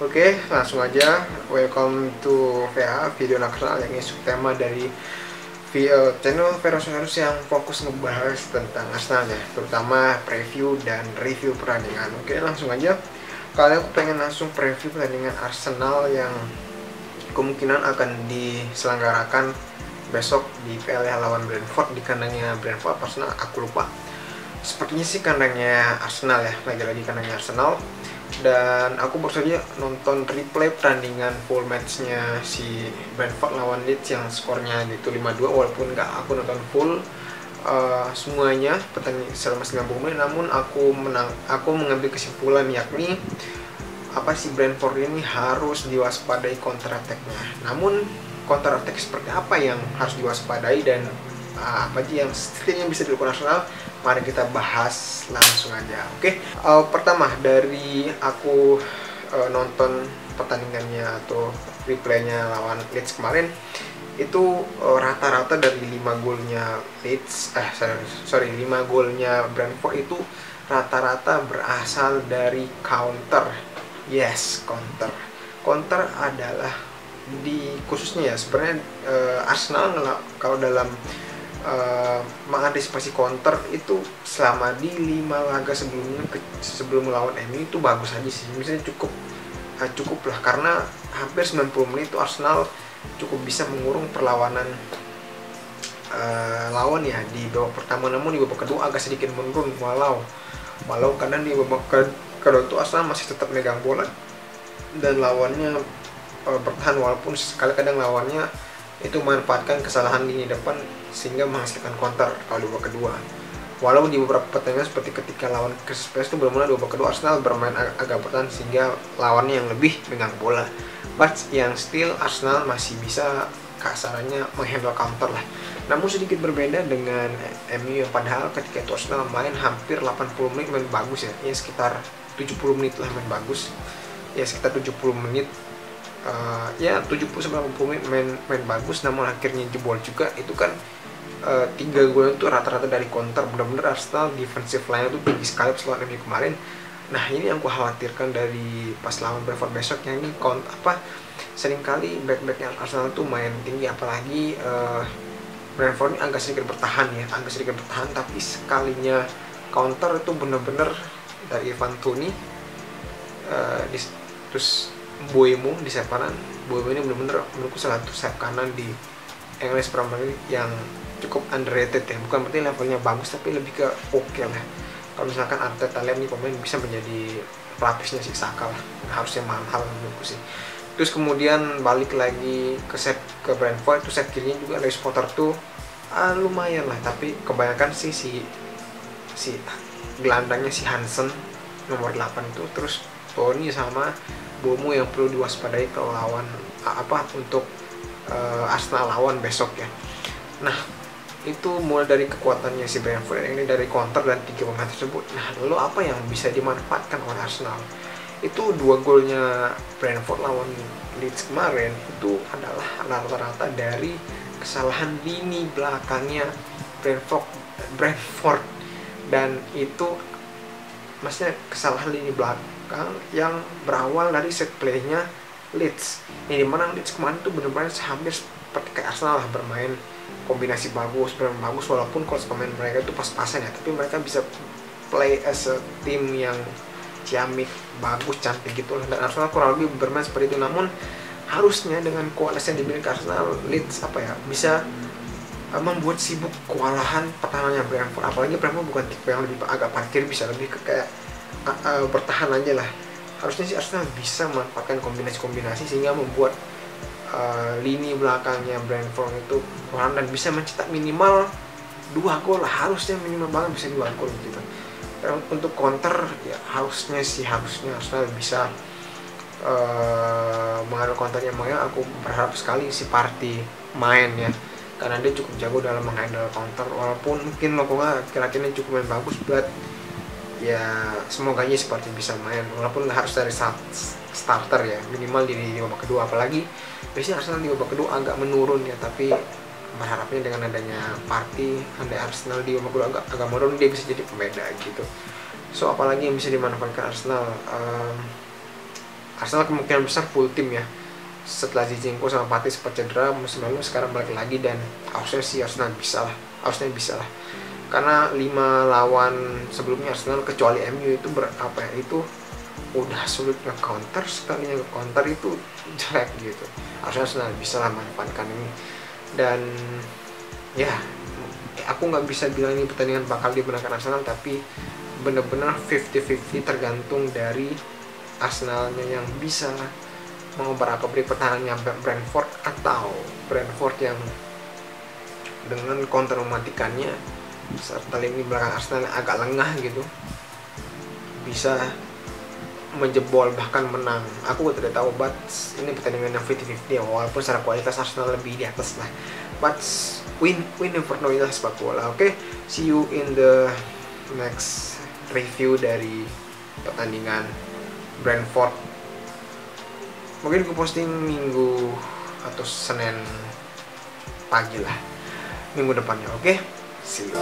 Oke, langsung aja. Welcome to VA Video Nasional yang isu tema dari channel Verosaurus yang fokus ngebahas tentang Arsenal ya, terutama preview dan review pertandingan. Oke, langsung aja. Kali aku pengen langsung preview pertandingan Arsenal yang kemungkinan akan diselenggarakan besok di PL lawan Brentford, di kandangnya Brentford. Arsenal aku lupa. Sepertinya sih kandangnya Arsenal ya, lagi-lagi kandangnya Arsenal. Dan aku baru saja nonton replay pertandingan full matchnya si Brentford lawan Leeds yang skornya gitu 5-2, walaupun nggak aku nonton full semuanya pertandingan selama 90 menit, namun aku mengambil kesimpulan yakni apa sih, Brentford ini harus diwaspadai counter attack-nya. Namun counter attack seperti apa yang harus diwaspadai dan apa aja yang setidaknya bisa dilakukan Arsenal, mari kita bahas langsung aja. Oke, pertama dari aku nonton pertandingannya atau replaynya lawan Leeds kemarin, itu rata-rata dari 5 golnya Leeds, 5 golnya Brentford itu rata-rata berasal dari counter. Yes, counter adalah khususnya ya sebenarnya Arsenal kalau dalam mengantisipasi counter itu selama di 5 laga sebelumnya sebelum melawan MU itu bagus aja sih. Misalnya cukup lah, karena hampir 90 menit itu Arsenal cukup bisa mengurung perlawanan lawan ya di babak pertama. Namun di babak kedua agak sedikit menurun, walau kadang di babak kedua itu Arsenal masih tetap megang bola dan lawannya bertahan, walaupun sekali kadang lawannya itu memanfaatkan kesalahan lini depan sehingga menghasilkan counter kalau di babak kedua. Walau di beberapa pertandingan seperti ketika lawan Crystal Palace itu benar-benar di babak kedua Arsenal bermain agak bertahan sehingga lawannya yang lebih megang bola. But yang still Arsenal masih bisa kasarannya menghandle counter lah. Namun sedikit berbeda dengan MU yang padahal ketika itu Arsenal main hampir 80 menit main bagus ya, sekitar 70 menit lah main bagus. Ya sekitar 70 menit. 70-80 menit main bagus, namun akhirnya jebol juga. Itu kan 3 gol itu rata-rata dari counter. Benar-benar Arsenal defensive line itu tinggi sekali lawan MU kemarin. Nah ini yang aku khawatirkan dari pas lawan Brentford besok, yang ini seringkali back-back yang Arsenal tuh main tinggi, apalagi Brentford ini agak sedikit bertahan, tapi sekalinya counter itu benar-benar dari Ivan Toney terus Mbeumo di sayap kanan. Mbeumo ini benar-benar menurutku salah satu sayap kanan di English Premier League yang cukup underrated ya. Bukan berarti levelnya bagus, tapi lebih ke oke lah. Kalau misalkan Arteta lihat nih pemain bisa menjadi pelapisnya si Saka lah, harusnya mahal menurutku sih. Terus kemudian balik lagi ke Brentford, itu sayap kirinya juga Lewis Potter tuh lumayan lah, tapi kebanyakan sih si gelandangnya si Hansen nomor 8 itu, terus Tony sama Mbeumo yang perlu diwaspadai kalau lawan untuk Arsenal lawan besok ya. Nah itu mulai dari kekuatannya si Brentford ini dari counter dan 3 pemain tersebut. Nah lalu apa yang bisa dimanfaatkan oleh Arsenal? Itu 2 golnya Brentford lawan Leeds kemarin itu adalah rata-rata dari kesalahan lini belakangnya Brentford, dan itu maksudnya kesalahan lini belakang yang berawal dari set play-nya Leeds. Yang dimana Leeds kemarin tuh benar-benar hampir seperti kayak Arsenal lah, bermain kombinasi bagus, walaupun coach pemain mereka itu pas-pasan ya, tapi mereka bisa play as a team yang ciamik, bagus, cantik gitu lah. Dan Arsenal kurang lebih bermain seperti itu. Namun harusnya dengan kualitas yang dimiliki Arsenal, Leeds bisa membuat sibuk kewalahan pertahanannya Brentford. Apalagi Brentford bukan tipe yang lebih agak parkir, bisa lebih ke kayak bertahan aja lah. Harusnya sih Arsenal bisa memanfaatkan kombinasi-kombinasi sehingga membuat lini belakangnya Brentford itu kurang dan bisa mencetak minimal 2 gol lah. Harusnya minimal banget bisa 2 gol gitu. Dan untuk counter ya harusnya Arsenal bisa mengandalkan counternya. Makanya aku berharap sekali si Partey main ya, karena dia cukup jago dalam menghandle counter. Walaupun mungkin Lokonga kira-kira cukup main bagus, buat ya semoga aja seperti bisa main, walaupun harus dari starter ya, minimal di babak kedua. Apalagi biasanya Arsenal di babak kedua agak menurun ya, tapi berharapnya dengan adanya Partey, andai Arsenal di babak kedua agak menurun, dia bisa jadi pembeda gitu. So apalagi yang bisa dimanfaatkan Arsenal, Arsenal kemungkinan besar full tim ya, setelah Zinchenko sama Partey sempat cedera musim lalu, sekarang balik lagi, dan harusnya sih Arsenal bisa lah, karena 5 lawan sebelumnya Arsenal kecuali MU itu itu udah sulit nge-counter, sekalinya nge-counter itu jelek gitu. Harusnya Arsenal bisa lah manfaatkan ini, dan ya aku nggak bisa bilang ini pertandingan bakal dimenangkan Arsenal, tapi bener-bener 50-50 tergantung dari Arsenalnya yang bisa mengobrak-abrik pertahanannya Brentford, atau Brentford yang dengan counter mematikannya serta lini belakang Arsenal yang agak lengah gitu bisa menjebol bahkan menang. Aku tidak tahu, but ini pertandingan yang 50-50 ya, walaupun secara kualitas Arsenal lebih di atas lah, but we never know lah sepak bola. Oke, see you in the next review dari pertandingan Brentford. Mungkin aku posting Minggu atau Senin pagi lah minggu depannya. Oke, see you.